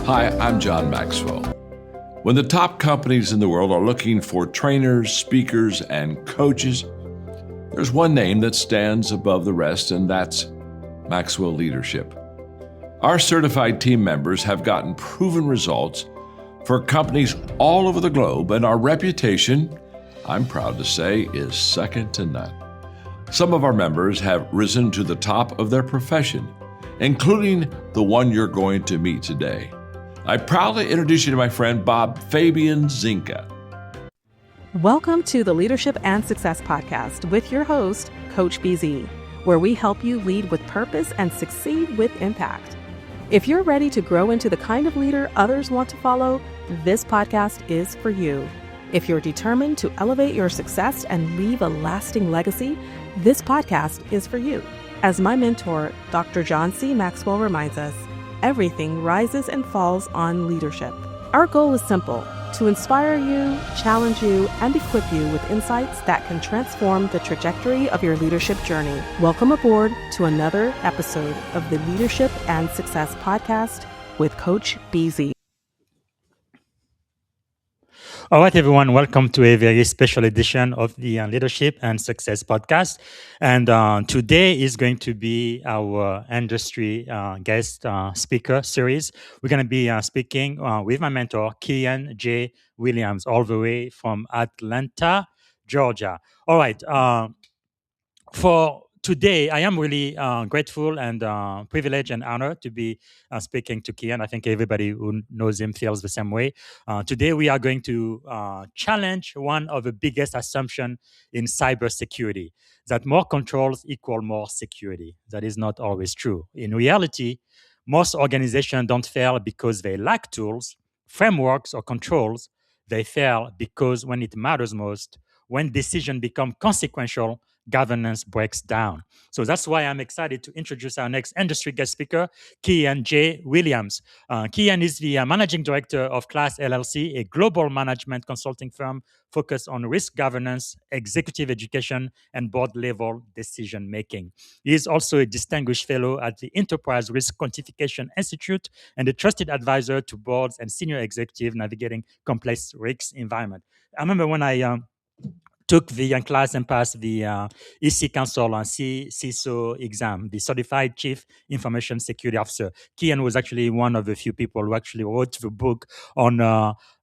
Hi, I'm John Maxwell. When the top companies in the world are looking for trainers, speakers, and coaches, there's one name that stands above the rest, and that's Maxwell Leadership. Our certified team members have gotten proven results for companies all over the globe, and our reputation, I'm proud to say, is second to none. Some of our members have risen to the top of their profession, including the one you're going to meet today. I proudly introduce you to my friend Bob Fabian Zinka. Welcome to the Leadership and Success Podcast with your host, Coach BZ, where we help you lead with purpose and succeed with impact. If you're ready to grow into the kind of leader others want to follow, this podcast is for you. If you're determined to elevate your success and leave a lasting legacy, this podcast is for you. As my mentor, Dr. John C. Maxwell reminds us, everything rises and falls on leadership. Our goal is simple: to inspire you, challenge you, and equip you with insights that can transform the trajectory of your leadership journey. Welcome aboard to another episode of the Leadership and Success Podcast with Coach BZ. All right, everyone, welcome to a very special edition of the Leadership and Success Podcast. And today is going to be our industry guest speaker series. We're going to be speaking with my mentor, Keyaan J. Williams, all the way from Atlanta, Georgia. All right, for today, I am really grateful and privileged and honored to be speaking to Keyaan. I think everybody who knows him feels the same way. Today, we are going to challenge one of the biggest assumptions in cybersecurity, that more controls equal more security. That is not always true. In reality, most organizations don't fail because they lack tools, frameworks, or controls. They fail because when it matters most, when decisions become consequential, governance breaks down. So that's why I'm excited to introduce our next industry guest speaker, Keyaan J. Williams. Keyaan is the Managing Director of CLASS-LLC, a global management consulting firm focused on risk governance, executive education, and board-level decision-making. He is also a distinguished fellow at the Enterprise Risk Quantification Institute and a trusted advisor to boards and senior executives navigating complex risk environment. I remember when I took the class and passed the EC Council on CISO exam, the Certified Chief Information Security Officer. Keyaan was actually one of the few people who actually wrote the book on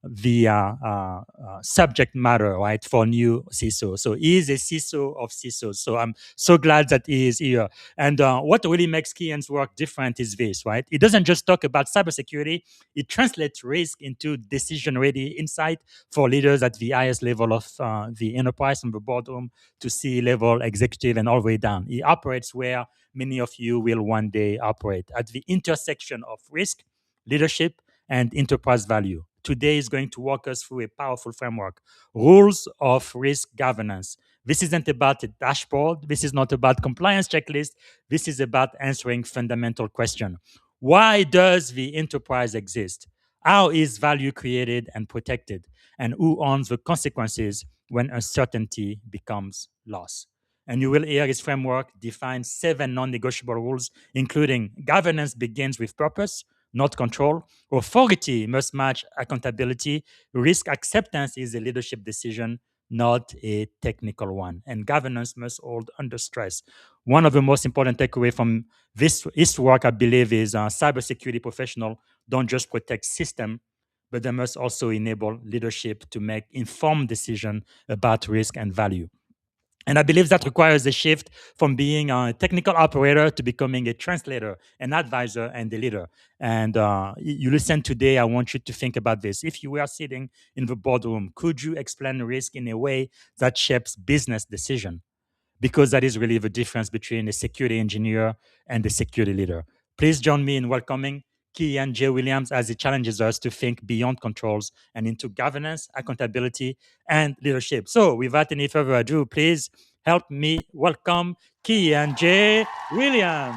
the subject matter, right, for new CISO. So he is a CISO of CISOs. So I'm so glad that he is here. And what really makes Keyaan's work different is this, right? He doesn't just talk about cybersecurity. It translates risk into decision-ready insight for leaders at the highest level of the enterprise, from the boardroom to C-level executive and all the way down. He operates where many of you will one day operate, at the intersection of risk, leadership, and enterprise value. Today is going to walk us through a powerful framework, rules of risk governance. This isn't about a dashboard. This is not about compliance checklist. This is about answering fundamental questions. Why does the enterprise exist? How is value created and protected? And who owns the consequences when uncertainty becomes loss? And you will hear his framework define 7 non-negotiable rules, including governance begins with purpose, not control. Authority must match accountability. Risk acceptance is a leadership decision, not a technical one. And governance must hold under stress. One of the most important takeaways from this work, I believe, is cybersecurity professionals don't just protect system, but they must also enable leadership to make informed decisions about risk and value. And I believe that requires a shift from being a technical operator to becoming a translator, an advisor, and a leader. And you listen today, I want you to think about this. If you were sitting in the boardroom, could you explain risk in a way that shapes business decision? Because that is really the difference between a security engineer and a security leader. Please join me in welcoming Keyaan J. Williams as he challenges us to think beyond controls and into governance, accountability, and leadership. So without any further ado, please help me welcome Keyaan J. Williams.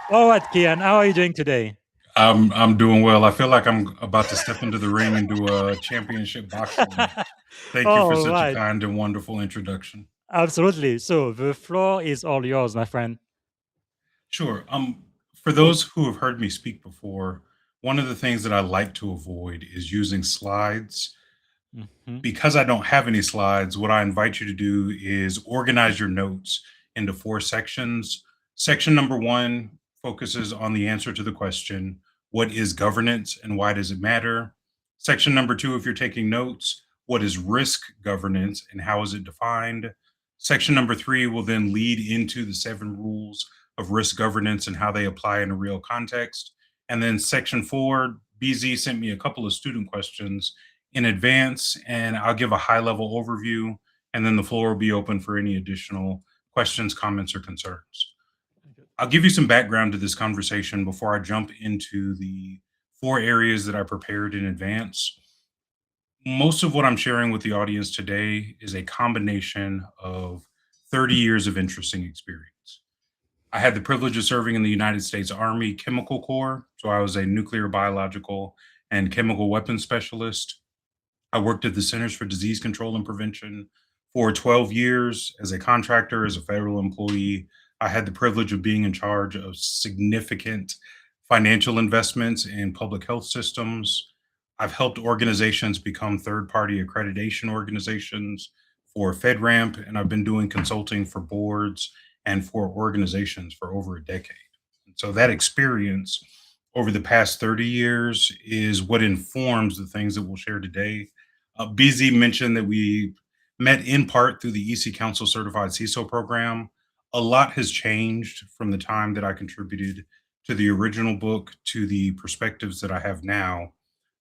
All right, Keyaan, how are you doing today? I'm doing well. I feel like I'm about to step into the ring and do a championship boxing. Thank you for such a kind and wonderful introduction. Absolutely. So the floor is all yours, my friend. Sure. For those who have heard me speak before, one of the things that I like to avoid is using slides. Mhm. Because I don't have any slides, what I invite you to do is organize your notes into four sections. Section number one focuses on the answer to the question, what is governance and why does it matter? Section number two, if you're taking notes, what is risk governance and how is it defined? Section number three will then lead into the 7 rules of risk governance and how they apply in a real context. And then section four, BZ sent me a couple of student questions in advance, and I'll give a high level overview, and then the floor will be open for any additional questions, comments, or concerns. I'll give you some background to this conversation before I jump into the 4 areas that I prepared in advance. Most of what I'm sharing with the audience today is a combination of 30 years of interesting experience. I had the privilege of serving in the United States Army Chemical Corps, so I was a nuclear, biological, and chemical weapons specialist. I worked at the Centers for Disease Control and Prevention for 12 years as a contractor, as a federal employee. I had the privilege of being in charge of significant financial investments in public health systems. I've helped organizations become third party accreditation organizations for FedRAMP, and I've been doing consulting for boards and for organizations for over a decade. And so that experience over the past 30 years is what informs the things that we'll share today. BZ mentioned that we met in part through the EC Council Certified CISO program. A lot has changed from the time that I contributed to the original book to the perspectives that I have now.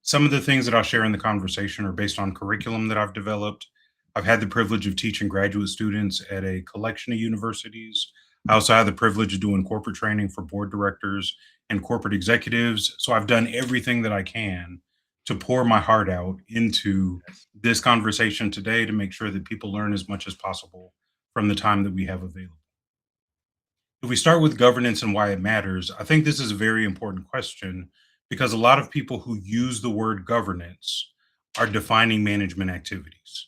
Some of the things that I'll share in the conversation are based on curriculum that I've developed. I've had the privilege of teaching graduate students at a collection of universities. I also had the privilege of doing corporate training for board directors and corporate executives. So I've done everything that I can to pour my heart out into this conversation today to make sure that people learn as much as possible from the time that we have available. If we start with governance and why it matters, I think this is a very important question because a lot of people who use the word governance are defining management activities.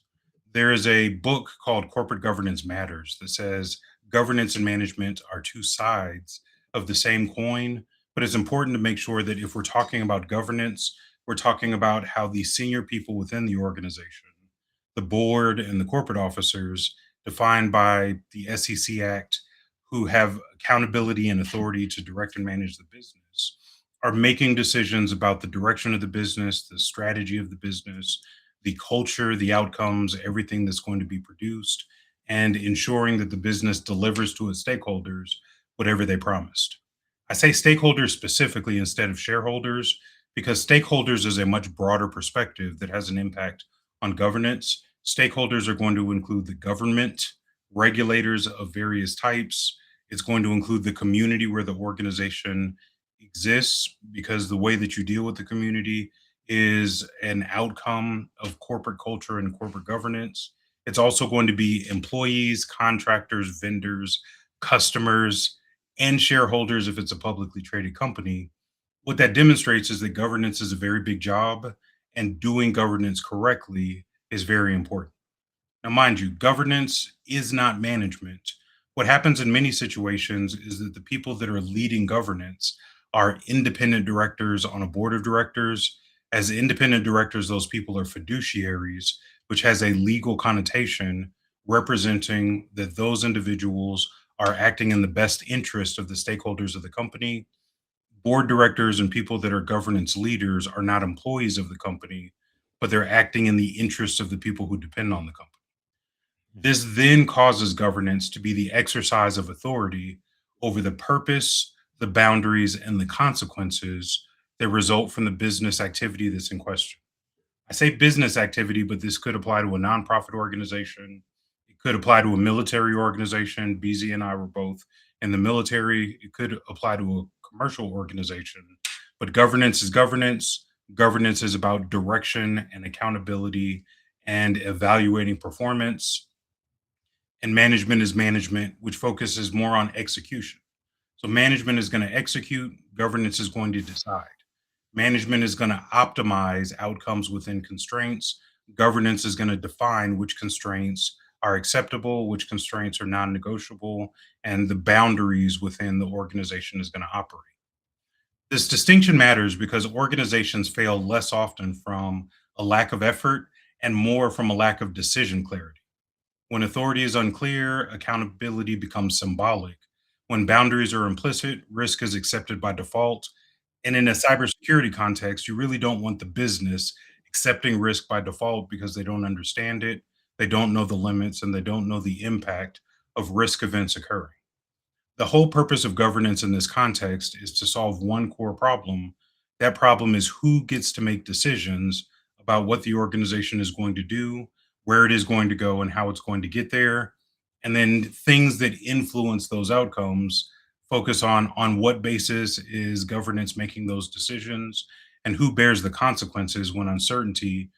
There is a book called Corporate Governance Matters that says governance and management are two sides of the same coin, but it's important to make sure that if we're talking about governance, we're talking about how the senior people within the organization, the board, and the corporate officers defined by the SEC Act, who have accountability and authority to direct and manage the business, are making decisions about the direction of the business, the strategy of the business, the culture, the outcomes, everything that's going to be produced, and ensuring that the business delivers to its stakeholders whatever they promised. I say stakeholders specifically instead of shareholders because stakeholders is a much broader perspective that has an impact on governance. Stakeholders are going to include the government, regulators of various types. It's going to include the community where the organization exists, because the way that you deal with the community is an outcome of corporate culture and corporate governance. It's also going to be employees, contractors, vendors, customers, and shareholders if it's a publicly traded company. What that demonstrates is that governance is a very big job, and doing governance correctly is very important. Now, mind you, governance is not management. What happens in many situations is that the people that are leading governance are independent directors on a board of directors. As independent directors, those people are fiduciaries, which has a legal connotation representing that those individuals are acting in the best interest of the stakeholders of the company. Board directors and people that are governance leaders are not employees of the company, but they're acting in the interests of the people who depend on the company. This then causes governance to be the exercise of authority over the purpose, the boundaries, and the consequences that result from the business activity that's in question. I say business activity, but this could apply to a nonprofit organization. It could apply to a military organization. BZ and I were both in the military. It could apply to a commercial organization. But governance is governance. Governance is about direction and accountability and evaluating performance. And management is management, which focuses more on execution. So management is going to execute, governance is going to decide. Management is going to optimize outcomes within constraints. Governance is going to define which constraints are acceptable, which constraints are non negotiable, and the boundaries within the organization is going to operate. This distinction matters because organizations fail less often from a lack of effort and more from a lack of decision clarity. When authority is unclear, accountability becomes symbolic. When boundaries are implicit, risk is accepted by default. And in a cybersecurity context, you really don't want the business accepting risk by default because they don't understand it, they don't know the limits, and they don't know the impact of risk events occurring. The whole purpose of governance in this context is to solve one core problem. That problem is who gets to make decisions about what the organization is going to do, where it is going to go, and how it's going to get there. And then things that influence those outcomes focus on what basis is governance making those decisions and who bears the consequences when uncertainty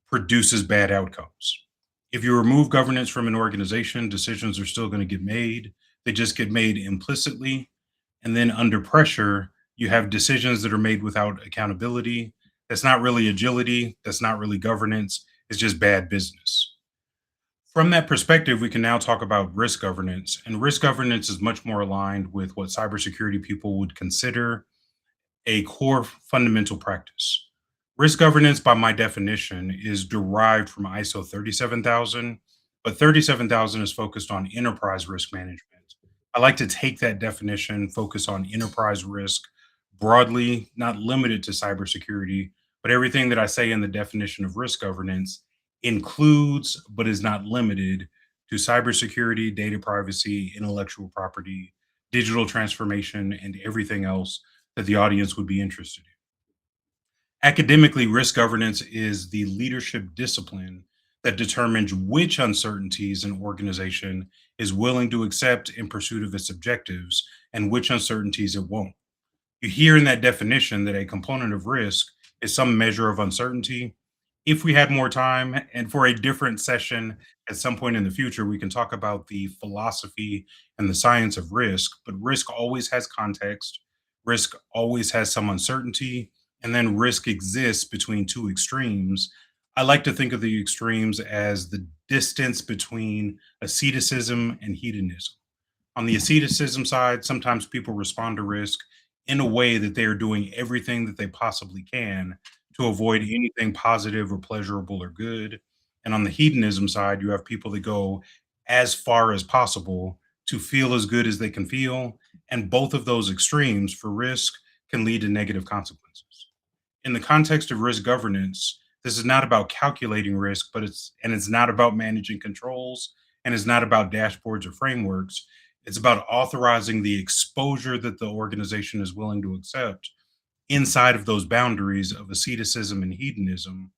produces bad outcomes. If you remove governance from an organization, decisions are still going to get made. They just get made implicitly. And then under pressure, you have decisions that are made without accountability. That's not really agility. That's not really governance. It's just bad business. From that perspective, we can now talk about risk governance. And risk governance is much more aligned with what cybersecurity people would consider a core fundamental practice. Risk governance, by my definition, is derived from ISO 37000, but 37000 is focused on enterprise risk management. I like to take that definition, focus on enterprise risk broadly, not limited to cybersecurity, but everything that I say in the definition of risk governance includes, but is not limited to cybersecurity, data privacy, intellectual property, digital transformation, and everything else that the audience would be interested in. Academically, risk governance is the leadership discipline that determines which uncertainties an organization is willing to accept in pursuit of its objectives and which uncertainties it won't. You hear in that definition that a component of risk is some measure of uncertainty. If we had more time and for a different session at some point in the future, we can talk about the philosophy and the science of risk, but risk always has context, risk always has some uncertainty, and then risk exists between two extremes. I like to think of the extremes as the distance between asceticism and hedonism. On the asceticism side, sometimes people respond to risk in a way that they are doing everything that they possibly can to avoid anything positive or pleasurable or good. And on the hedonism side, you have people that go as far as possible to feel as good as they can feel. And both of those extremes for risk can lead to negative consequences. In the context of risk governance, this is not about calculating risk, but it's not about managing controls, and it's not about dashboards or frameworks. It's about authorizing the exposure that the organization is willing to accept inside of those boundaries of asceticism and hedonism.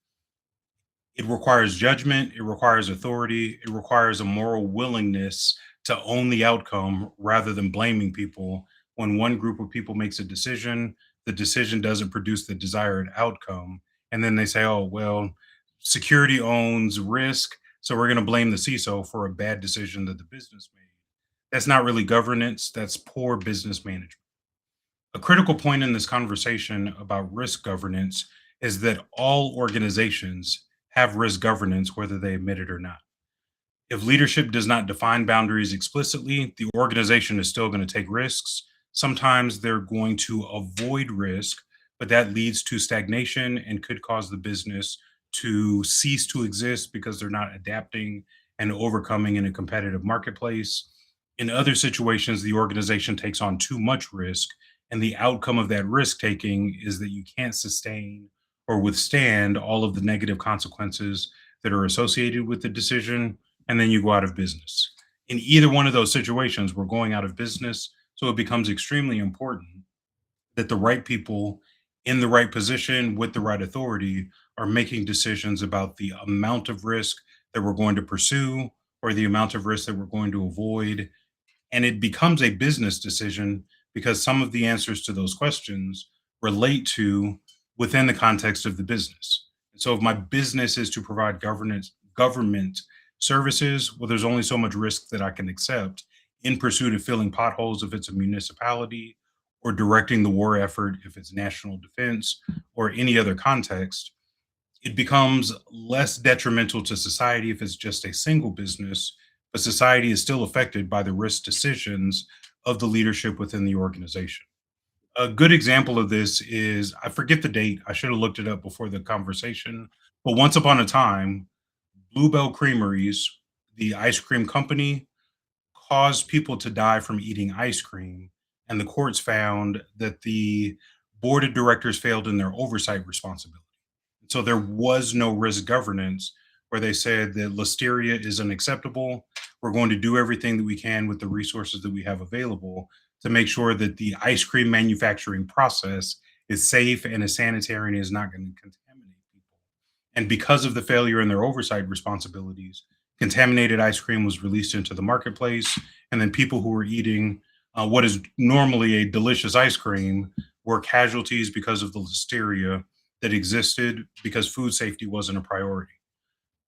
It requires judgment, it requires authority, it requires a moral willingness to own the outcome rather than blaming people. When one group of people makes a decision, the decision doesn't produce the desired outcome. And then they say, oh, well, security owns risk. So we're going to blame the CISO for a bad decision that the business made. That's not really governance, that's poor business management. A critical point in this conversation about risk governance is that all organizations have risk governance, whether they admit it or not. If leadership does not define boundaries explicitly, the organization is still going to take risks. Sometimes they're going to avoid risk, but that leads to stagnation and could cause the business to cease to exist because they're not adapting and overcoming in a competitive marketplace. In other situations, the organization takes on too much risk, and the outcome of that risk taking is that you can't sustain or withstand all of the negative consequences that are associated with the decision, and then you go out of business. In either one of those situations, we're going out of business. So it becomes extremely important that the right people in the right position with the right authority are making decisions about the amount of risk that we're going to pursue or the amount of risk that we're going to avoid. And it becomes a business decision because some of the answers to those questions relate to within the context of the business. So if my business is to provide government services, well, there's only so much risk that I can accept in pursuit of filling potholes if it's a municipality, or directing the war effort if it's national defense or any other context. It becomes less detrimental to society if it's just a single business, but society is still affected by the risk decisions of the leadership within the organization. A good example of this is I forget the date. I should have looked it up before the conversation. But once upon a time, Bluebell Creameries, the ice cream company, caused people to die from eating ice cream. And the courts found that the board of directors failed in their oversight responsibility. So there was no risk governance where they said that listeria is unacceptable. We're going to do everything that we can with the resources that we have available to make sure that the ice cream manufacturing process is safe and is sanitary and is not going to contaminate people. And because of the failure in their oversight responsibilities, contaminated ice cream was released into the marketplace. And then people who were eating what is normally a delicious ice cream were casualties because of the listeria that existed because food safety wasn't a priority.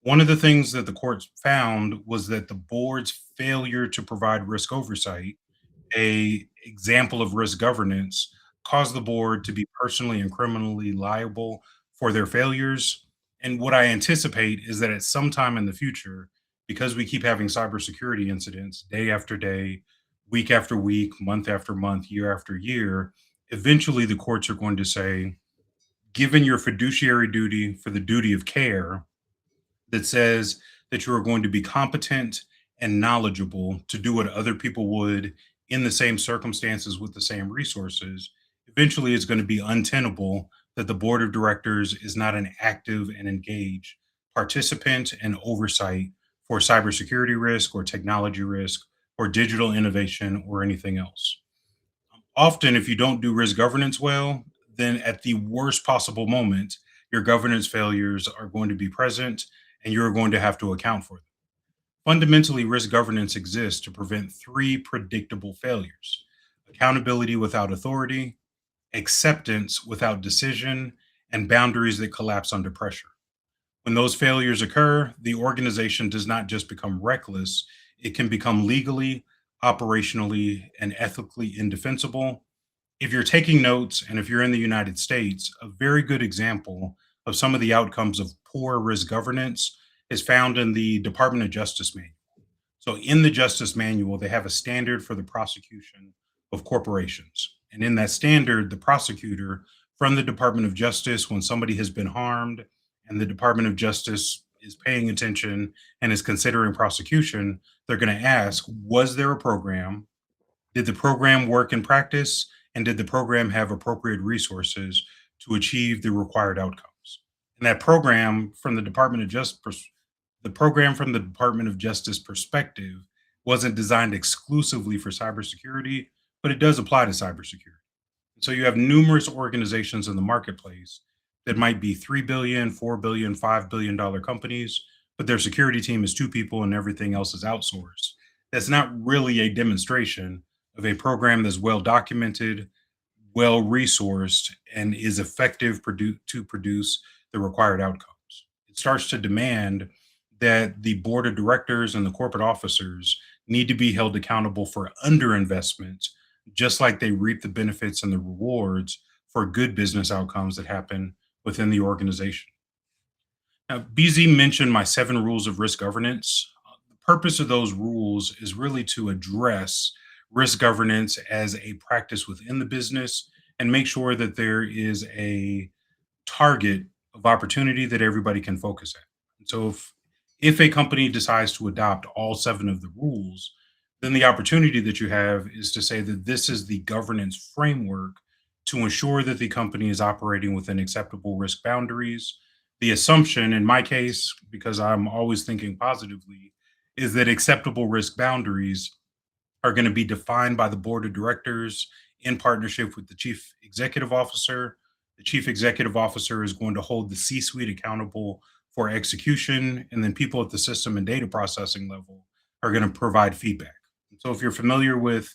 One of the things that the courts found was that the board's failure to provide risk oversight, a example of risk governance, caused the board to be personally and criminally liable for their failures. And what I anticipate is that at some time in the future, because we keep having cybersecurity incidents day after day, week after week, month after month, year after year, eventually the courts are going to say, given your fiduciary duty for the duty of care that says that you are going to be competent and knowledgeable to do what other people would in the same circumstances with the same resources, eventually it's going to be untenable that the board of directors is not an active and engaged participant and oversight for cybersecurity risk or technology risk or digital innovation or anything else. Often, if you don't do risk governance well, then at the worst possible moment, your governance failures are going to be present and you're going to have to account for them. Fundamentally, risk governance exists to prevent three predictable failures: accountability without authority, acceptance without decision, and boundaries that collapse under pressure. When those failures occur, the organization does not just become reckless, it can become legally, operationally, and ethically indefensible. If you're taking notes and if you're in the United States, a very good example of some of the outcomes of poor risk governance is found in the Department of Justice manual. So, in the Justice Manual, they have a standard for the prosecution of corporations. And in that standard, the prosecutor from the Department of Justice, when somebody has been harmed and the Department of Justice is paying attention and is considering prosecution, they're going to ask, was there a program? Did the program work in practice? And did the program have appropriate resources to achieve the required outcomes? And that program from the program from the Department of Justice perspective wasn't designed exclusively for cybersecurity, but it does apply to cybersecurity. So you have numerous organizations in the marketplace that might be 3 billion, 4 billion, $5 billion companies, but their security team is two people and everything else is outsourced. That's not really a demonstration of a program that's well documented, well resourced, and is effective to produce the required outcomes. It starts to demand that the board of directors and the corporate officers need to be held accountable for underinvestment, just like they reap the benefits and the rewards for good business outcomes that happen within the organization. Now, BZ mentioned my 7 rules of risk governance. The purpose of those rules is really to address risk governance as a practice within the business and make sure that there is a target of opportunity that everybody can focus at. And so if a company decides to adopt all 7 of the rules, then the opportunity that you have is to say that this is the governance framework to ensure that the company is operating within acceptable risk boundaries. The assumption in my case, because I'm always thinking positively, is that acceptable risk boundaries are going to be defined by the board of directors in partnership with the chief executive officer. The chief executive officer is going to hold the C suite accountable for execution, and then people at the system and data processing level are going to provide feedback. So, if you're familiar with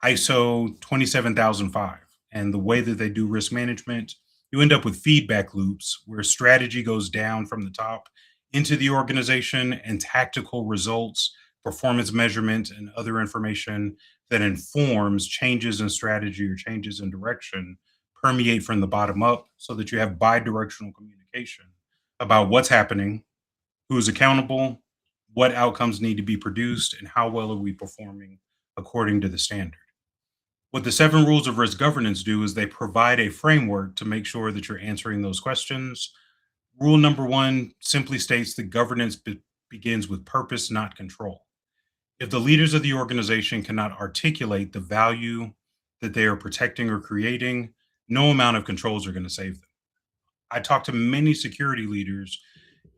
ISO 27005 and the way that they do risk management, you end up with feedback loops where strategy goes down from the top into the organization and tactical results, performance measurement, and other information that informs changes in strategy or changes in direction permeate from the bottom up so that you have bi-directional communication about what's happening, who's accountable, what outcomes need to be produced, and how well are we performing according to the standard. What the 7 rules of risk governance do is they provide a framework to make sure that you're answering those questions. Rule number 1 simply states that governance begins with purpose, not control. If the leaders of the organization cannot articulate the value that they are protecting or creating, no amount of controls are going to save them. I talk to many security leaders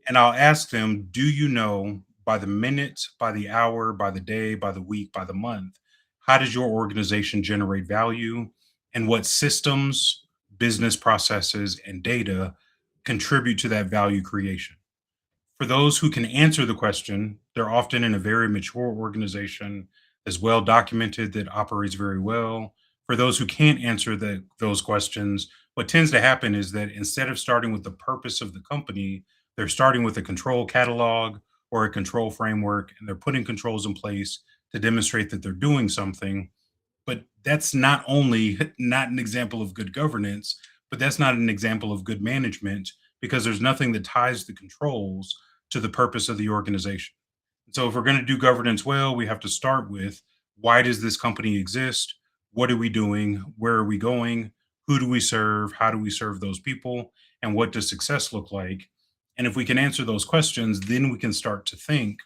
and I'll ask them, do you know by the minute, by the hour, by the day, by the week, by the month, how does your organization generate value and what systems, business processes, and data contribute to that value creation? For those who can answer the question, they're often in a very mature organization that's well documented, that operates very well. For those who can't answer those questions, what tends to happen is that instead of starting with the purpose of the company, they're starting with a control catalog or a control framework, and they're putting controls in place to demonstrate that they're doing something. But that's not only not an example of good governance, but that's not an example of good management because there's nothing that ties the controls to the purpose of the organization. So if we're going to do governance well, we have to start with why does this company exist? What are we doing? Where are we going? Who do we serve? How do we serve those people? And what does success look like? And if we can answer those questions, then we can start to think,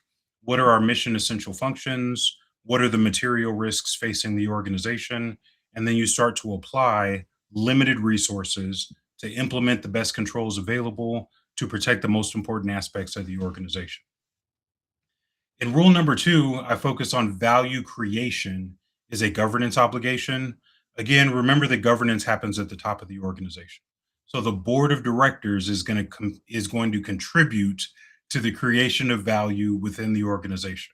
what are our mission essential functions? What are the material risks facing the organization? And then you start to apply limited resources to implement the best controls available to protect the most important aspects of the organization. In rule number 2, I focus on value creation is a governance obligation. Again, remember that governance happens at the top of the organization. So the board of directors is going to contribute to the creation of value within the organization.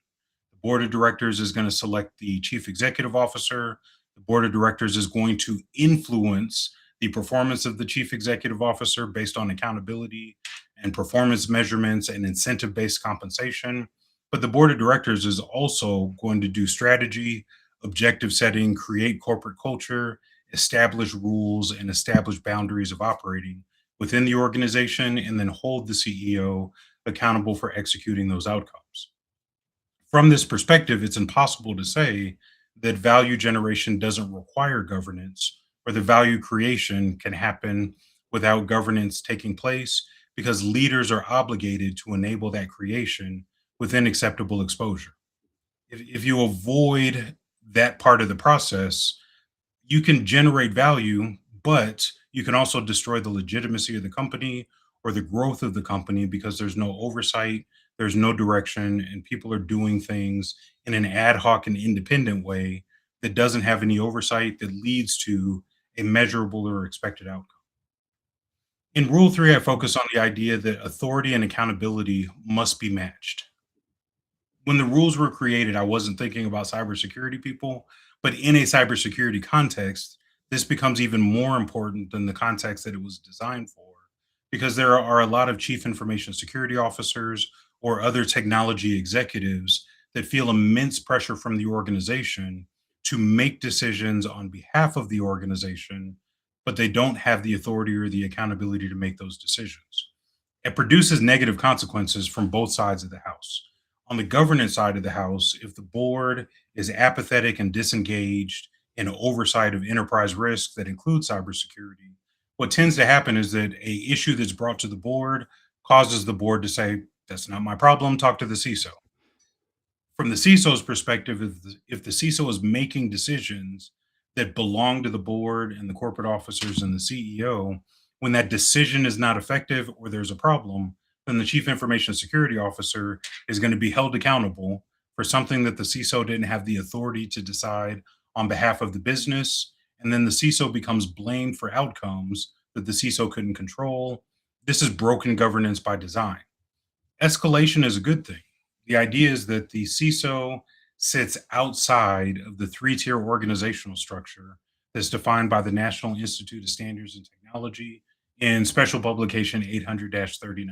The board of directors is going to select the chief executive officer. The board of directors is going to influence the performance of the chief executive officer based on accountability and performance measurements and incentive based compensation. But the board of directors is also going to do strategy, objective setting, create corporate culture, establish rules, and establish boundaries of operating within the organization, and then hold the CEO accountable for executing those outcomes. From this perspective, it's impossible to say that value generation doesn't require governance or the value creation can happen without governance taking place because leaders are obligated to enable that creation within acceptable exposure. If you avoid that part of the process, you can generate value, but you can also destroy the legitimacy of the company or the growth of the company because there's no oversight, there's no direction, and people are doing things in an ad hoc and independent way that doesn't have any oversight that leads to a measurable or expected outcome. In Rule 3, I focus on the idea that authority and accountability must be matched. When the rules were created, I wasn't thinking about cybersecurity people, but in a cybersecurity context, this becomes even more important than the context that it was designed for, because there are a lot of chief information security officers or other technology executives that feel immense pressure from the organization to make decisions on behalf of the organization, but they don't have the authority or the accountability to make those decisions. It produces negative consequences from both sides of the house. On the governance side of the house, if the board is apathetic and disengaged in oversight of enterprise risk that includes cybersecurity, what tends to happen is that a issue that's brought to the board causes the board to say, that's not my problem, talk to the CISO. From the CISO's perspective, if the CISO is making decisions that belong to the board and the corporate officers and the CEO, when that decision is not effective or there's a problem, then the chief information security officer is going to be held accountable for something that the CISO didn't have the authority to decide on behalf of the business. And then the CISO becomes blamed for outcomes that the CISO couldn't control. This is broken governance by design. Escalation is a good thing. The idea is that the CISO sits outside of the 3-tier organizational structure that's defined by the National Institute of Standards and Technology in Special Publication 800-39.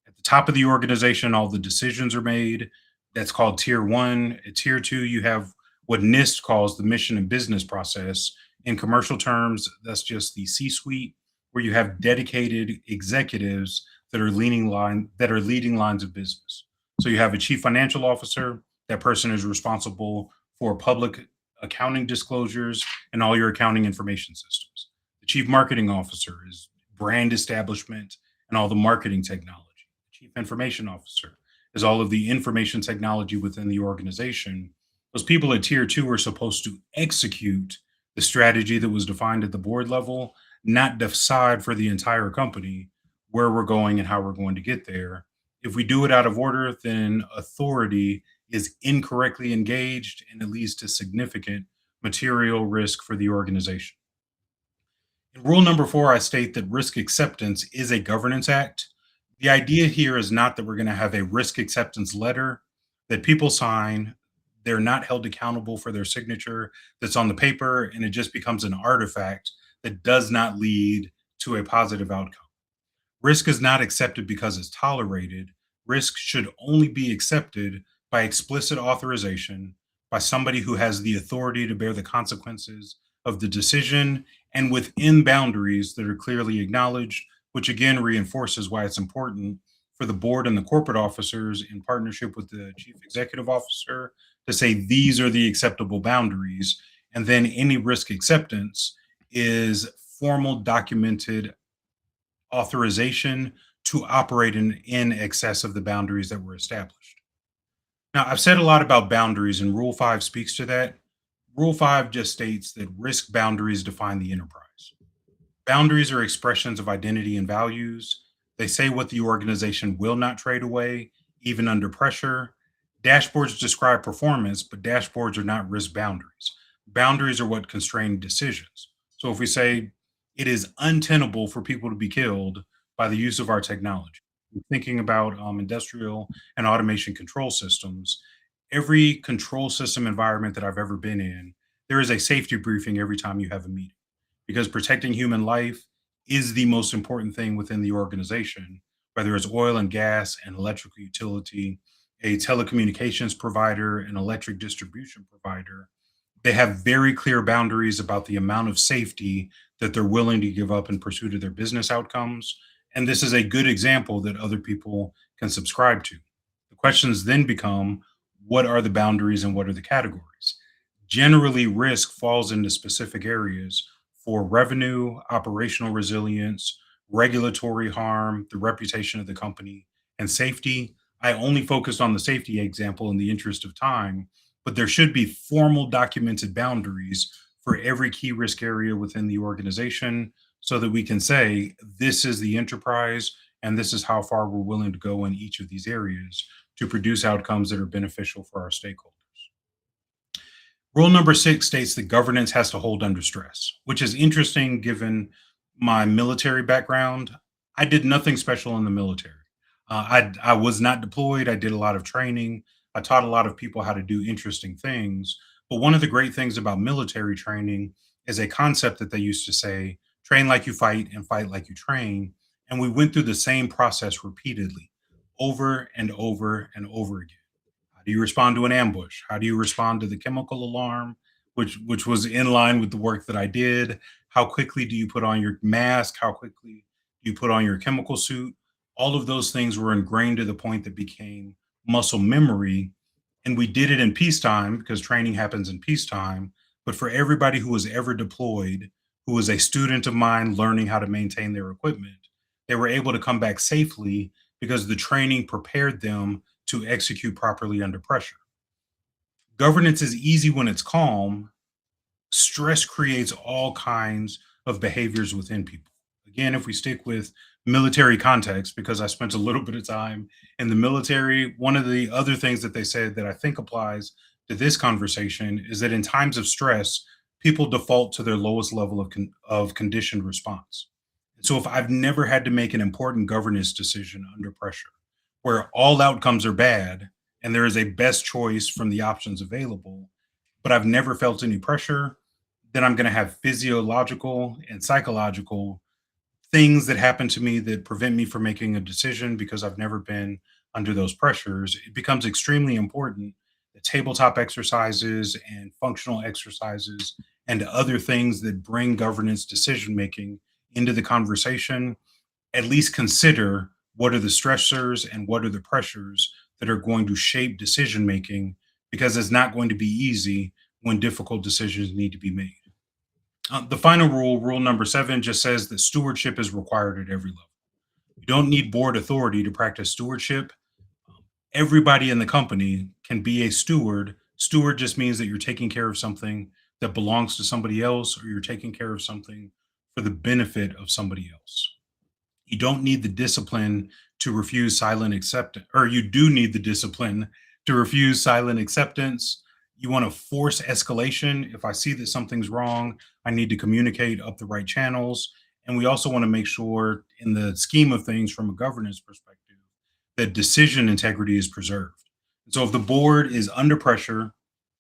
At the top of the organization, all the decisions are made. That's called Tier 1. At Tier 2, you have what NIST calls the mission and business process. In commercial terms, that's just the C-suite, where you have dedicated executives that are leading lines of business. So you have a chief financial officer. That person is responsible for public accounting disclosures, and all your accounting information systems. The chief marketing officer is brand establishment and all the marketing technology. The chief information officer is all of the information technology within the organization. Those people at tier two are supposed to execute the strategy that was defined at the board level, not decide for the entire company where we're going and how we're going to get there. If we do it out of order, then authority is incorrectly engaged and it leads to significant material risk for the organization. In rule number 4, I state that risk acceptance is a governance act. The idea here is not that we're going to have a risk acceptance letter that people sign. They're not held accountable for their signature that's on the paper, and it just becomes an artifact that does not lead to a positive outcome. Risk is not accepted because it's tolerated. Risk should only be accepted by explicit authorization by somebody who has the authority to bear the consequences of the decision and within boundaries that are clearly acknowledged, which again reinforces why it's important for the board and the corporate officers in partnership with the chief executive officer to say these are the acceptable boundaries. And then any risk acceptance is formal documented authorization to operate in excess of the boundaries that were established. Now, I've said a lot about boundaries, and Rule 5 speaks to that. Rule 5 just states that risk boundaries define the enterprise. Boundaries are expressions of identity and values. They say what the organization will not trade away, even under pressure. Dashboards describe performance, but dashboards are not risk boundaries. Boundaries are what constrain decisions. So if we say it is untenable for people to be killed by the use of our technology, thinking about industrial and automation control systems, every control system environment that I've ever been in, there is a safety briefing every time you have a meeting because protecting human life is the most important thing within the organization, whether it's oil and gas, an electrical utility, a telecommunications provider, an electric distribution provider. They have very clear boundaries about the amount of safety that they're willing to give up in pursuit of their business outcomes. And this is a good example that other people can subscribe to. The questions then become, what are the boundaries and what are the categories? Generally, risk falls into specific areas for revenue, operational resilience, regulatory harm, the reputation of the company, and safety. I only focused on the safety example in the interest of time, but there should be formal documented boundaries for every key risk area within the organization so that we can say, this is the enterprise and this is how far we're willing to go in each of these areas to produce outcomes that are beneficial for our stakeholders. Rule number 6 states that governance has to hold under stress, which is interesting given my military background. I did nothing special in the military. I was not deployed. I did a lot of training. I taught a lot of people how to do interesting things. But one of the great things about military training is a concept that they used to say, train like you fight and fight like you train. And we went through the same process repeatedly, over and over and over again. How do you respond to an ambush? How do you respond to the chemical alarm, which was in line with the work that I did? How quickly do you put on your mask? How quickly do you put on your chemical suit? All of those things were ingrained to the point that became muscle memory. And we did it in peacetime because training happens in peacetime. But for everybody who was ever deployed, who was a student of mine learning how to maintain their equipment, they were able to come back safely because the training prepared them to execute properly under pressure. Governance is easy when it's calm. Stress creates all kinds of behaviors within people. Again, if we stick with military context, because I spent a little bit of time in the military, one of the other things that they said that I think applies to this conversation is that in times of stress, people default to their lowest level of conditioned response. So if I've never had to make an important governance decision under pressure, where all outcomes are bad and there is a best choice from the options available, but I've never felt any pressure, then I'm going to have physiological and psychological things that happen to me that prevent me from making a decision because I've never been under those pressures. It becomes extremely important that tabletop exercises and functional exercises and other things that bring governance decision making into the conversation at least consider what are the stressors and what are the pressures that are going to shape decision making, because it's not going to be easy when difficult decisions need to be made. The final rule, rule number 7, just says that stewardship is required at every level. You don't need board authority to practice stewardship. Everybody in the company can be a steward. Steward just means that you're taking care of something that belongs to somebody else, or you're taking care of something for the benefit of somebody else. You don't need the discipline to refuse silent acceptance, or you do need the discipline to refuse silent acceptance. You want to force escalation. If I see that something's wrong, I need to communicate up the right channels. And we also want to make sure, in the scheme of things from a governance perspective, that decision integrity is preserved. So if the board is under pressure,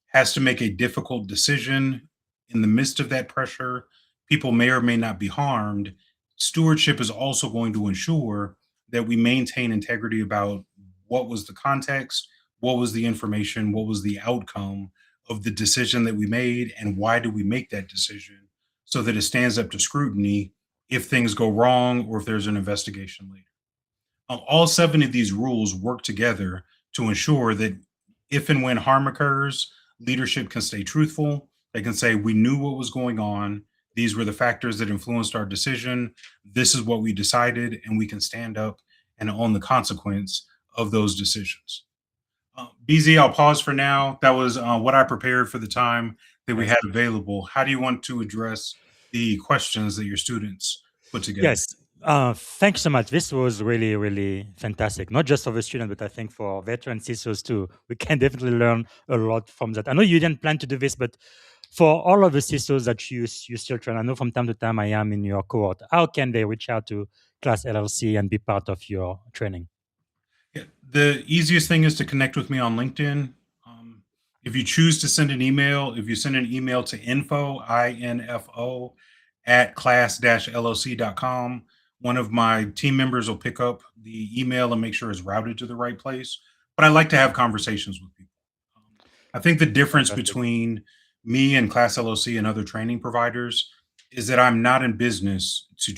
has to make a difficult decision in the midst of that pressure, people may or may not be harmed. Stewardship is also going to ensure that we maintain integrity about what was the context, what was the information, what was the outcome of the decision that we made, and why did we make that decision, so that it stands up to scrutiny if things go wrong or if there's an investigation later. All 7 of these rules work together to ensure that if and when harm occurs, leadership can stay truthful. They can say, we knew what was going on. These were the factors that influenced our decision. This is what we decided, and we can stand up and own the consequence of those decisions. BZ, I'll pause for now. That was what I prepared for the time that we had available. How do you want to address the questions that your students put together? Yes. Thanks so much. This was really, really fantastic. Not just for the student, but I think for veteran CISOs too. We can definitely learn a lot from that. I know you didn't plan to do this, but for all of the CISOs that you still train, I know from time to time I am in your cohort. How can they reach out to CLASS-LLC and be part of your training? Yeah, the easiest thing is to connect with me on LinkedIn. If you choose to send an email, if you send an email to info, at class-llc.com, one of my team members will pick up the email and make sure it's routed to the right place. But I like to have conversations with people. I think the difference Fantastic. between me and Class LLC and other training providers is that I'm not in business to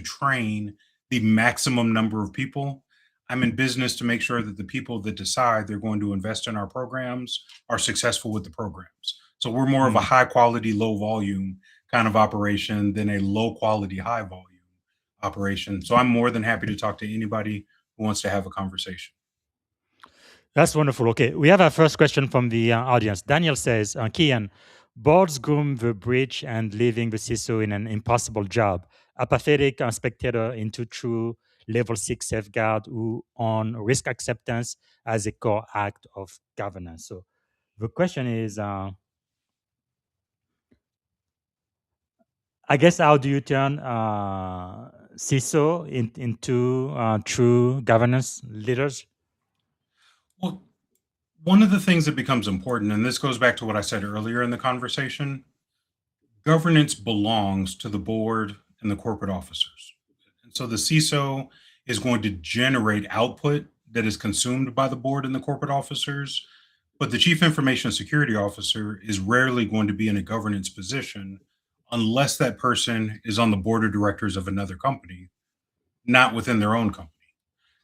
train the maximum number of people. I'm in business to make sure that the people that decide they're going to invest in our programs are successful with the programs. So we're more of a high quality, low volume kind of operation than a low quality, high volume operation. So I'm more than happy to talk to anybody who wants to have a conversation. That's wonderful. Okay, we have our first question from the audience. Daniel says, Keyaan, boards groom the bridge and leaving the CISO in an impossible job. Apathetic spectator into true level 6 safeguard who on risk acceptance as a core act of governance. So the question is, I guess, how do you turn CISO into true governance leaders? Well, one of the things that becomes important, and this goes back to what I said earlier in the conversation, governance belongs to the board and the corporate officers. And so the CISO is going to generate output that is consumed by the board and the corporate officers, but the chief information security officer is rarely going to be in a governance position unless that person is on the board of directors of another company, not within their own company.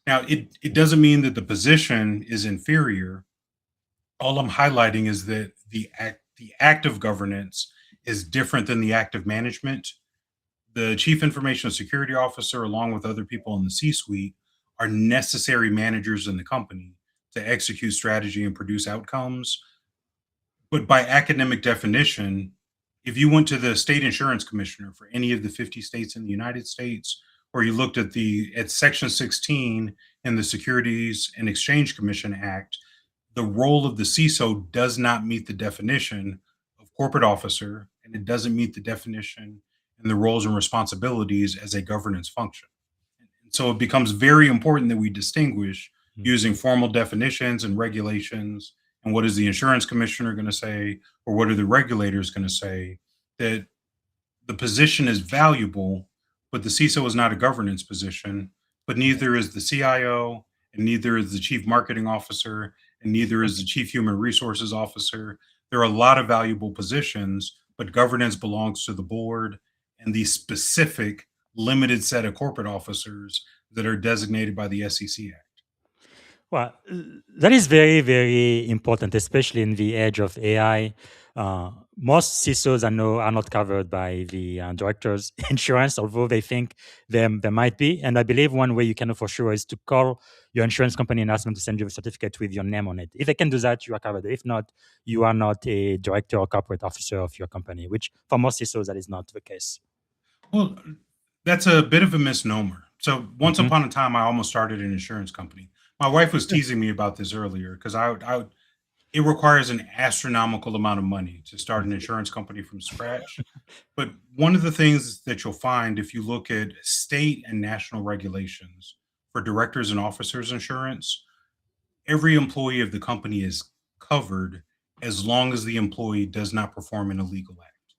Now, it doesn't mean that the position is inferior. All I'm highlighting is that the act of governance is different than the act of management. The chief information security officer, along with other people in the C-suite, are necessary managers in the company to execute strategy and produce outcomes. But by academic definition, if you went to the state insurance commissioner for any of the 50 states in the United States, or you looked at Section 16 in the Securities and Exchange Commission Act, the role of the CISO does not meet the definition of corporate officer, and it doesn't meet the definition and the roles and responsibilities as a governance function. And so it becomes very important that we distinguish using formal definitions and regulations, and what is the insurance commissioner going to say, or what are the regulators going to say, that the position is valuable, but the CISO is not a governance position, but neither is the CIO, and neither is the chief marketing officer, and neither is the chief human resources officer. There are a lot of valuable positions, but governance belongs to the board and the specific limited set of corporate officers that are designated by the SEC Act. Well, that is very, very important, especially in the age of AI. Most CISOs I know are not covered by the director's insurance, although they think there might be. And I believe one way you can know for sure is to call your insurance company and ask them to send you a certificate with your name on it. If they can do that, you are covered. If not, you are not a director or corporate officer of your company, which for most CISOs, that is not the case. Well, that's a bit of a misnomer. So once Mhm. upon a time, I almost started an insurance company. My wife was teasing me about this earlier because it requires an astronomical amount of money to start an insurance company from scratch. But one of the things that you'll find if you look at state and national regulations for directors and officers insurance, every employee of the company is covered as long as the employee does not perform an illegal act.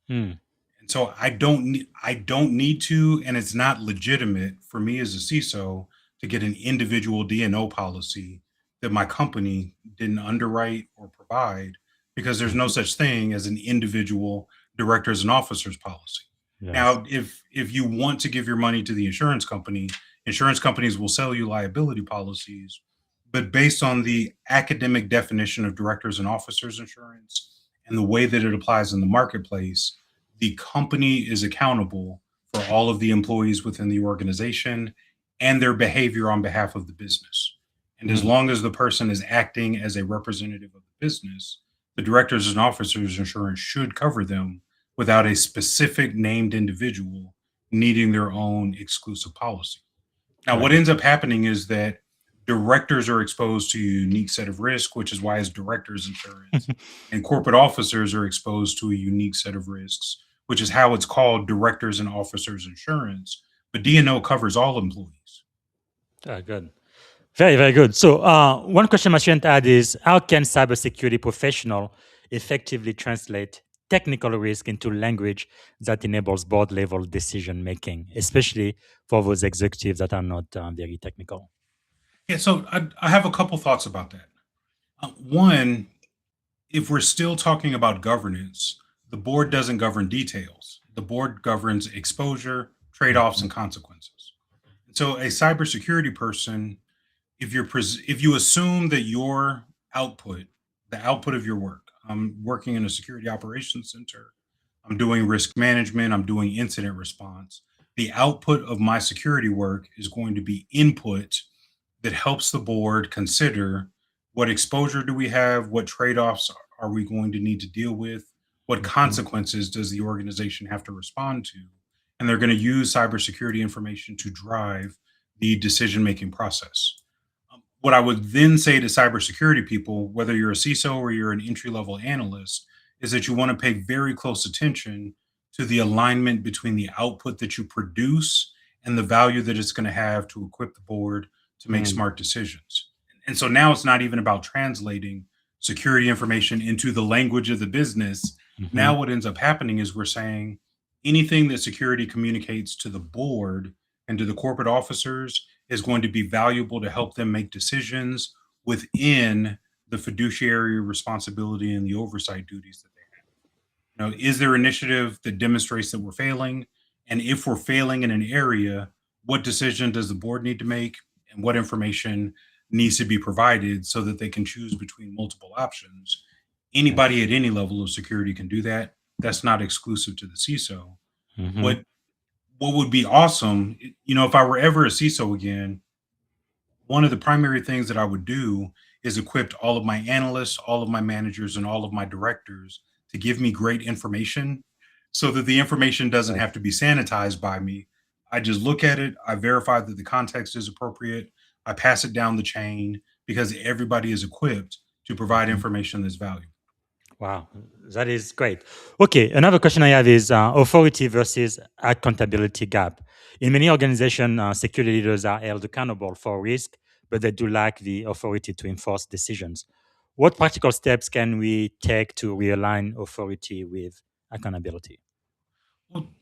Hmm. And so I don't need to, and it's not legitimate for me as a CISO to get an individual D&O policy that my company didn't underwrite or provide because there's no Mhm. such thing as an individual directors and officers policy. Yes. Now, if you want to give your money to the insurance company, insurance companies will sell you liability policies, but based on the academic definition of directors and officers insurance and the way that it applies in the marketplace, the company is accountable for all of the employees within the organization and their behavior on behalf of the business. And as Hmm. long as the person is acting as a representative of the business, the directors and officers insurance should cover them without a specific named individual needing their own exclusive policy. Now, what Right. ends up happening is that directors are exposed to a unique set of risk, which is why it's directors insurance, and corporate officers are exposed to a unique set of risks, which is how it's called directors and officers insurance. But D&O covers all employees. Good. Very, very good. So, one question my student had is how can cybersecurity professional effectively translate technical risk into language that enables board level decision making, especially for those executives that are not very technical? Yeah, so I have a couple thoughts about that. One, if we're still talking about governance, the board doesn't govern details. The board governs exposure, trade-offs, Mhm. and consequences. So a cybersecurity person, if you assume that your output, the output of your work, I'm working in a security operations center, I'm doing risk management, I'm doing incident response. The output of my security work is going to be input that helps the board consider what exposure do we have, what trade-offs are we going to need to deal with, what Mhm. consequences does the organization have to respond to, and they're going to use cybersecurity information to drive the decision-making process. What I would then say to cybersecurity people, whether you're a CISO or you're an entry-level analyst, is that you want to pay very close attention to the alignment between the output that you produce and the value that it's going to have to equip the board to make Mm. smart decisions. And so now it's not even about translating security information into the language of the business. Mhm. Now, what ends up happening is we're saying anything that security communicates to the board and to the corporate officers is going to be valuable to help them make decisions within the fiduciary responsibility and the oversight duties that they have. Is there initiative that demonstrates that we're failing? And if we're failing in an area, what decision does the board need to make? And what information needs to be provided so that they can choose between multiple options? Anybody at any level of security can do that. That's not exclusive to the CISO. Mhm. What what would be awesome, if I were ever a CISO again, one of the primary things that I would do is equip all of my analysts, all of my managers, and all of my directors to give me great information so that the information doesn't Right. have to be sanitized by me. I just look at it, I verify that the context is appropriate, I pass it down the chain because everybody is equipped to provide Mhm. information that's valuable. Wow, that is great. Okay, another question I have is authority versus accountability gap. In many organizations, security leaders are held accountable for risk, but they do lack the authority to enforce decisions. What practical steps can we take to realign authority with accountability? Well,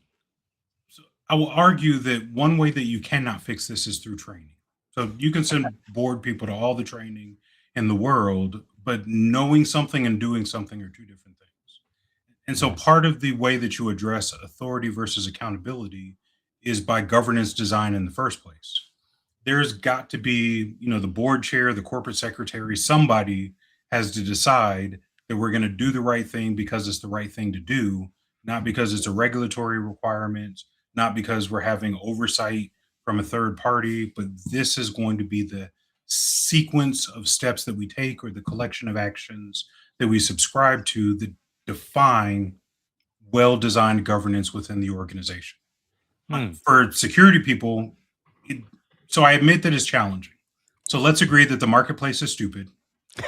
so I will argue that one way that you cannot fix this is through training. So you can send board people to all the training in the world, but knowing something and doing something are two different things. And so Yes. part of the way that you address authority versus accountability is by governance design in the first place. there's got to be, the board chair, the corporate secretary, somebody has to decide that we're going to do the right thing because it's the right thing to do, not because it's a regulatory requirement, not because we're having oversight from a third party, but this is going to be the sequence of steps that we take or the collection of actions that we subscribe to that define well designed governance within the organization. For security people, so I admit that it's challenging. So let's agree that the marketplace is stupid.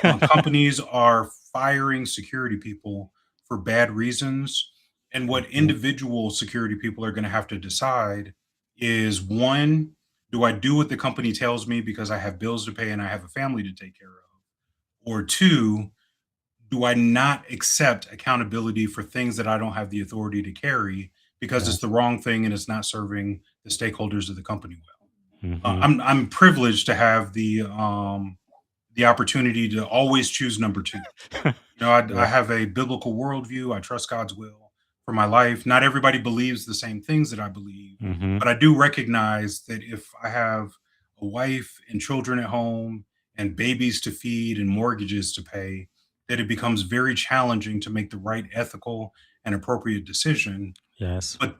Companies are firing security people for bad reasons. And what individual security people are going to have to decide is, one, do I do what the company tells me because I have bills to pay and I have a family to take care of? Or two, do I not accept accountability for things that I don't have the authority to carry because it's the wrong thing and it's not serving the stakeholders of the company well? I'm privileged to have the opportunity to always choose number two. I have a biblical worldview. I trust God's will for my life. Not everybody believes the same things that I believe, but I do recognize that if I have a wife and children at home and babies to feed and mortgages to pay, that it becomes very challenging to make the right ethical and appropriate decision. Yes. But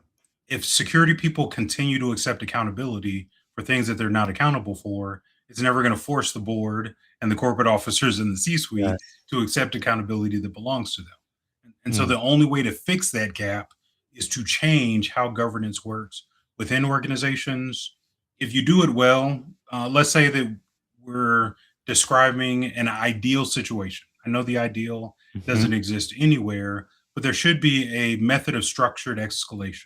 if security people continue to accept accountability for things that they're not accountable for, it's never going to force the board and the corporate officers in the C-suite Yes. to accept accountability that belongs to them. And so the only way to fix that gap is to change how governance works within organizations. If you do it well, let's say that we're describing an ideal situation. I know the ideal doesn't exist anywhere, but there should be a method of structured escalation.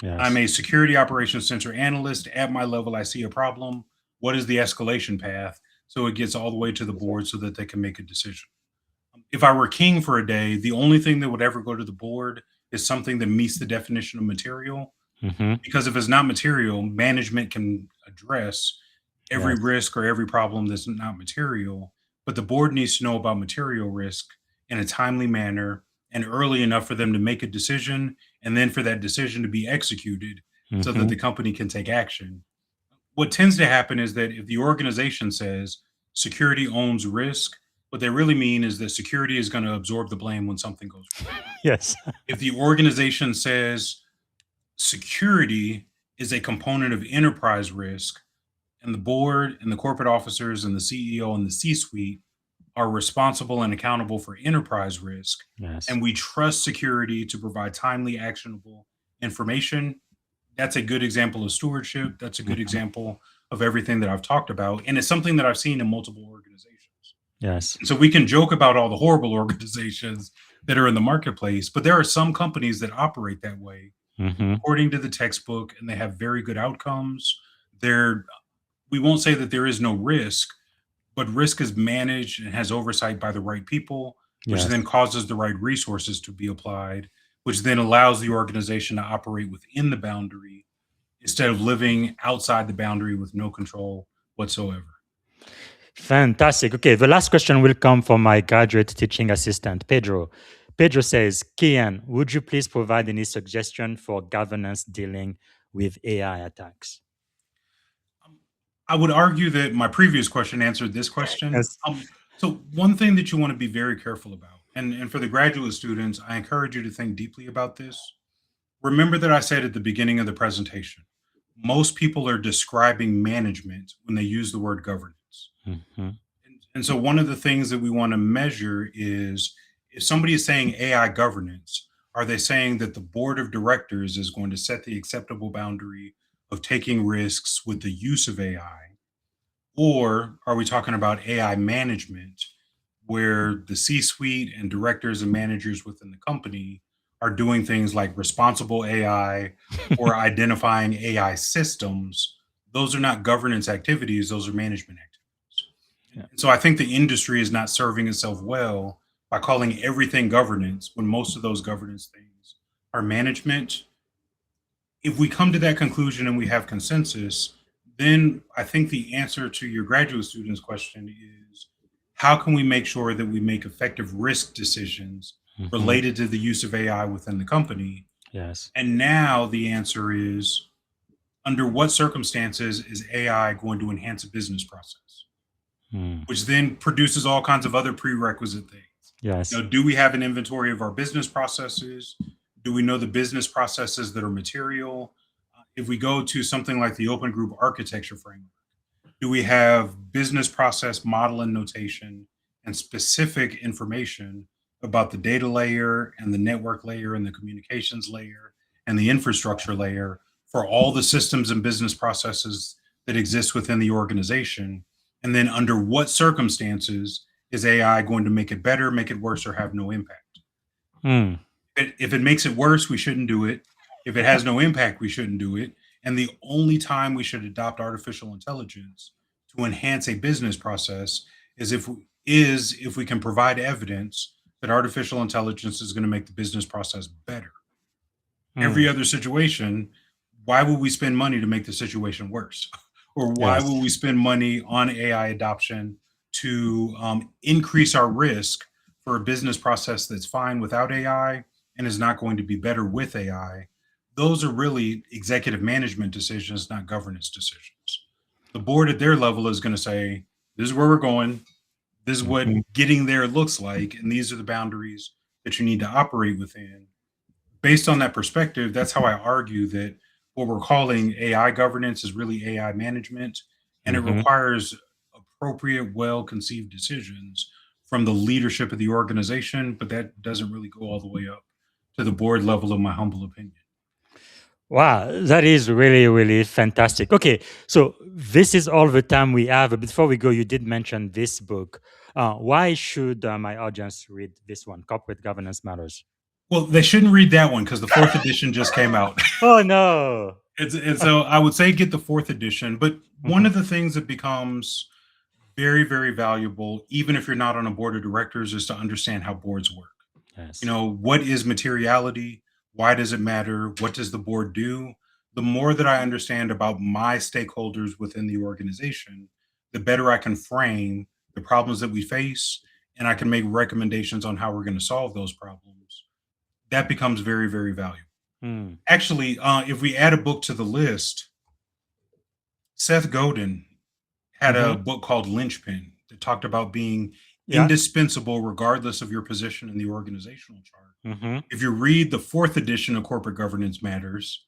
Yes. I'm a security operations center analyst. At my level, I see a problem. What is the escalation path? So it gets all the way to the board so that they can make a decision. If I were king for a day, the only thing that would ever go to the board is something that meets the definition of material. Because if it's not material, management can address every Yes. risk or every problem that's not material. But the board needs to know about material risk in a timely manner and early enough for them to make a decision and then for that decision to be executed so that the company can take action. What tends to happen is that if the organization says security owns risk, what they really mean is that security is going to absorb the blame when something goes wrong. Yes. If the organization says security is a component of enterprise risk, and the board and the corporate officers and the CEO and the C-suite are responsible and accountable for enterprise risk, Yes. and we trust security to provide timely, actionable information, that's a good example of stewardship. That's a good example of everything that I've talked about. And it's something that I've seen in multiple organizations. Yes. So we can joke about all the horrible organizations that are in the marketplace, but there are some companies that operate that way according to the textbook, and they have very good outcomes. We won't say that there is no risk, but risk is managed and has oversight by the right people, which Yes. then causes the right resources to be applied, which then allows the organization to operate within the boundary instead of living outside the boundary with no control whatsoever. Fantastic. Okay, the last question will come from my graduate teaching assistant, Pedro. Pedro says, Keyaan, would you please provide any suggestion for governance dealing with AI attacks? I would argue that my previous question answered this question. Yes. So one thing that you want to be very careful about, and for the graduate students, I encourage you to think deeply about this. Remember that I said at the beginning of the presentation, most people are describing management when they use the word governance. And so one of the things that we want to measure is, if somebody is saying AI governance, are they saying that the board of directors is going to set the acceptable boundary of taking risks with the use of AI? Or are we talking about AI management, where the C-suite and directors and managers within the company are doing things like responsible AI or identifying AI systems? Those are not governance activities, those are management activities. Yeah. And so I think the industry is not serving itself well by calling everything governance when most of those governance things are management. If we come to that conclusion and we have consensus, then I think the answer to your graduate student's question is, how can we make sure that we make effective risk decisions related to the use of AI within the company? Yes. And now the answer is, under what circumstances is AI going to enhance a business process, Mm. which then produces all kinds of other prerequisite things. Yes. Do we have an inventory of our business processes? Do we know the business processes that are material? If we go to something like the Open Group Architecture Framework, do we have business process model and notation and specific information about the data layer and the network layer and the communications layer and the infrastructure layer for all the systems and business processes that exist within the organization? And then under what circumstances is AI going to make it better, make it worse, or have no impact? Mm. If it makes it worse, we shouldn't do it. If it has no impact, we shouldn't do it. And the only time we should adopt artificial intelligence to enhance a business process is if we can provide evidence that artificial intelligence is going to make the business process better. Every Mm. other situation, why would we spend money to make the situation worse? Or why Yes. would we spend money on AI adoption to increase our risk for a business process that's fine without AI and is not going to be better with AI? Those are really executive management decisions, not governance decisions. The board at their level is going to say, this is where we're going. This is what Mhm. getting there looks like. And these are the boundaries that you need to operate within. Based on that perspective, that's how I argue that what we're calling AI governance is really AI management, and it Mhm. requires appropriate, well conceived decisions from the leadership of the organization, but that doesn't really go all the way up to the board level, in my humble opinion. Wow, that is really, really fantastic. Okay, so this is all the time we have. But before we go, you did mention this book. Why should my audience read this one, Corporate Governance Matters? Well, they shouldn't read that one because the fourth edition just came out. Oh, no. And so I would say get the fourth edition. But one Mhm. of the things that becomes very, very valuable, even if you're not on a board of directors, is to understand how boards work. Yes. What is materiality? Why does it matter? What does the board do? The more that I understand about my stakeholders within the organization, the better I can frame the problems that we face, and I can make recommendations on how we're going to solve those problems. That becomes very, very valuable. Mm. Actually, if we add a book to the list, Seth Godin had a Mhm. book called Lynchpin that talked about being Yeah. indispensable regardless of your position in the organizational chart. Mhm. If you read the fourth edition of Corporate Governance Matters,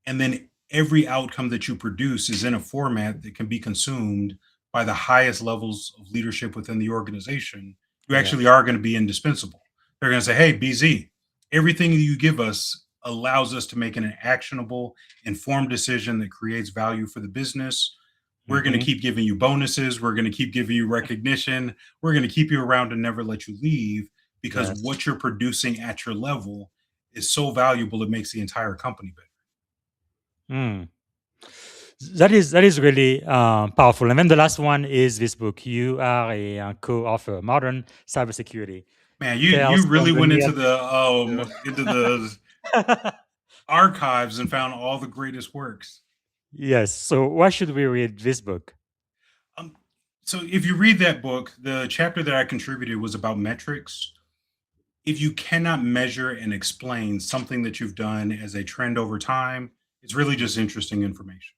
and then every outcome that you produce is in a format that can be consumed by the highest levels of leadership within the organization, you actually Yes. are going to be indispensable. They're going to say, hey, BZ, everything that you give us allows us to make an actionable, informed decision that creates value for the business. We're going to Mhm. keep giving you bonuses. We're going to keep giving you recognition. We're going to keep you around and never let you leave because Yes. what you're producing at your level is so valuable, it makes the entire company better. Mm. That is really powerful. And then the last one is this book. You are a co-author, Modern Cybersecurity: Man, you Tales from really the went Near. into the archives and found all the greatest works. Yes. So why should we read this book? Um, so if you read that book, the chapter that I contributed was about metrics. If you cannot measure and explain something that you've done as a trend over time, it's really just interesting information.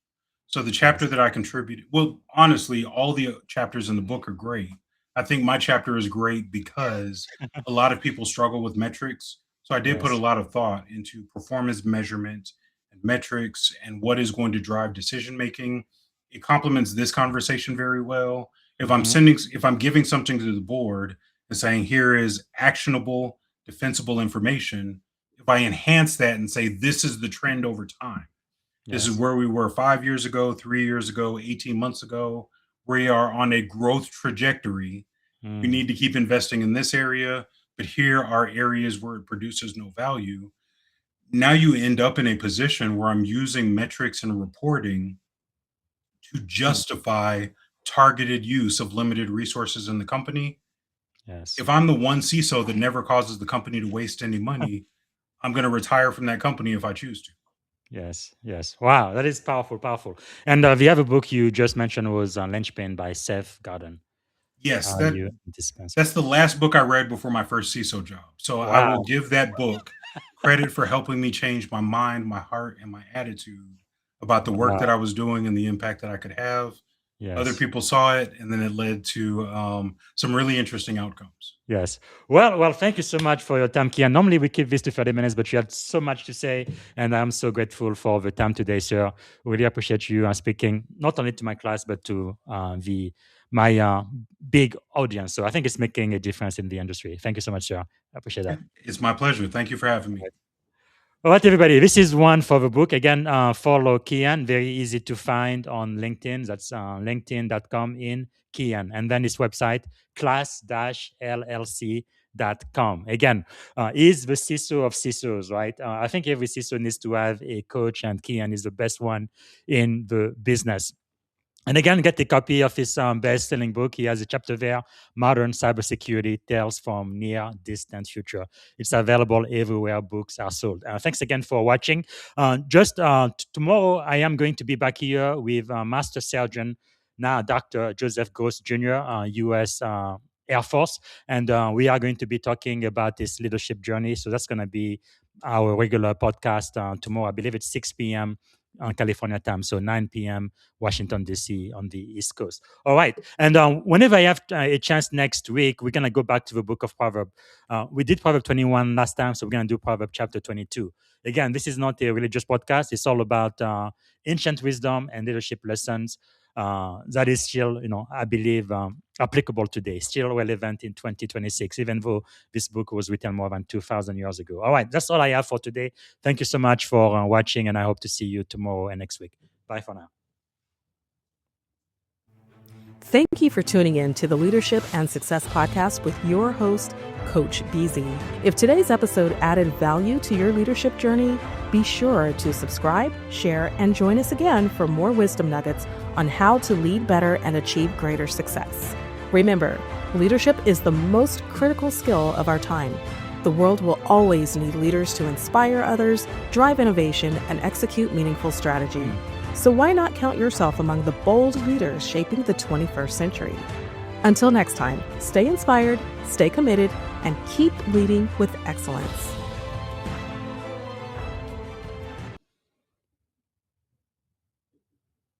So the chapter Yes. that I contributed, well, honestly, all the chapters in the book are great. I think my chapter is great because a lot of people struggle with metrics. So I did put a Yes. lot of thought into performance measurement and metrics and what is going to drive decision making. It complements this conversation very well. Mhm. If I'm giving something to the board and saying here is actionable, defensible information, if I enhance that and say this is the trend over time, this is Yes. where we were 5 years ago, 3 years ago, 18 months ago. We are on a growth trajectory. We Mm. need to keep investing in this area, but here are areas where it produces no value. Now you end up in a position where I'm using metrics and reporting to Mm. justify targeted use of limited resources in the company. Yes. If I'm the one CISO that never causes the company to waste any money, I'm going to retire from that company if I choose to. Yes. Yes. Wow, that is powerful. Powerful. And the other book you just mentioned was Lynchpin by Seth Godin. Yes, You indispensable. that's the last book I read before my first CISO job. So I will Wow. give that book credit for helping me change my mind, my heart, and my attitude about the work that I was doing and the impact that I could have. Yes. Other people saw it, and then it led to some really interesting outcomes. Yes. Well, thank you so much for your time, Keyaan. Normally we keep this to 30 minutes, but you had so much to say, and I'm so grateful for the time today, sir. Really appreciate you speaking not only to my class, but to my big audience. So I think it's making a difference in the industry. Thank you so much, sir. I appreciate that. It's my pleasure. Thank you for having me. All right, everybody, this is one for the book. Again, follow Keyaan, very easy to find on LinkedIn. That's linkedin.com in Keyaan. And then his website, class-llc.com. Again, he's the CISO of CISOs, right? I think every CISO needs to have a coach, and Keyaan is the best one in the business. And again, get a copy of his best-selling book. He has a chapter there, Modern Cybersecurity, Tales from Near Distant Future. It's available everywhere books are sold. Thanks again for watching. Tomorrow, I am going to be back here with Master Sergeant, now Dr. Joseph Gross Jr., U.S. Air Force. And we are going to be talking about his leadership journey. So that's going to be our regular podcast tomorrow. I believe it's 6 p.m. on California time, so 9 p.m. Washington, D.C. on the East Coast. All right. And whenever I have a chance next week, we're going to go back to the book of Proverbs. We did Proverbs 21 last time, so we're going to do Proverbs chapter 22. Again, this is not a religious podcast. It's all about ancient wisdom and leadership lessons that is still, I believe, applicable today, still relevant in 2026, even though this book was written more than 2,000 years ago. All right, that's all I have for today. Thank you so much for watching, and I hope to see you tomorrow and next week. Bye for now. Thank you for tuning in to the Leadership and Success Podcast with your host, Coach BZ. If today's episode added value to your leadership journey, be sure to subscribe, share, and join us again for more wisdom nuggets on how to lead better and achieve greater success. Remember, leadership is the most critical skill of our time. The world will always need leaders to inspire others, drive innovation, and execute meaningful strategy. So why not count yourself among the bold leaders shaping the 21st century? Until next time, stay inspired, stay committed, and keep leading with excellence.